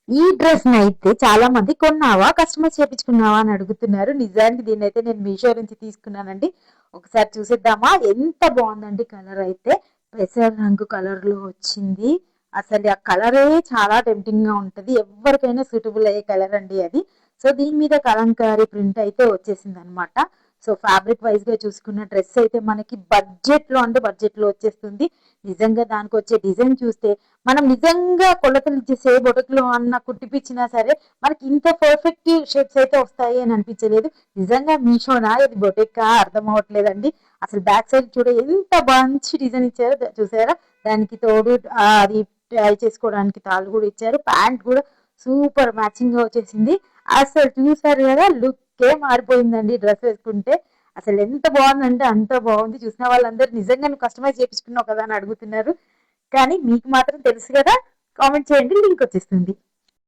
ఈ డ్రెస్ అయితే చాలా మంది కొన్నావా కస్టమైజ్ చేపించుకున్నావా అని అడుగుతున్నారు. నిజానికి దీన్ని అయితే నేను మీషో నుంచి తీసుకున్నానండి. ఒకసారి చూసేద్దామా? ఎంత బాగుందండి కలర్ అయితే. పెసర రంగు కలర్ లో వచ్చింది. అసలు ఆ కలరే చాలా టెంప్టింగ్ గా ఉంటది. ఎవరికైనా సూటబుల్ అయ్యే కలర్ అండి అది. సో దీని మీద కలంకారీ ప్రింట్ అయితే వచ్చేసింది అనమాట. సో ఫ్యాబ్రిక్ వైజ్ గా చూసుకున్న డ్రెస్ అయితే మనకి బడ్జెట్ లో అంటే బడ్జెట్ లో వచ్చేస్తుంది. నిజంగా దానికి వచ్చే డిజైన్ చూస్తే మనం నిజంగా కొలతలు ఇచ్చేసే బొటకులో అన్న కుట్టిపించినా సరే మనకి ఇంత పర్ఫెక్ట్ షేప్స్ అయితే వస్తాయి అని అనిపించలేదు. నిజంగా మీషోనా ఇది బొటెక్కా అర్థం అవ్వట్లేదండి. అసలు బ్యాక్ సైడ్ చూడ ఎంత మంచి డిజైన్ ఇచ్చారో చూసారా. దానికి తోడు అది ట్రై చేసుకోవడానికి తాళ్ళు కూడా ఇచ్చారు. ప్యాంట్ కూడా సూపర్ మ్యాచింగ్ గా వచ్చేసింది. అసలు చూసారు కదా, లుక్కే మారిపోయిందండి డ్రెస్ వేసుకుంటే. అసలు ఎంత బాగుందంటే అంత బాగుంది. చూసిన వాళ్ళందరూ నిజంగా నువ్వు కస్టమైజ్ చేపించుకున్నావు కదా అని అడుగుతున్నారు. కానీ మీకు మాత్రం తెలుసు కదా, కామెంట్ చేయండి, లింక్ వచ్చేస్తుంది.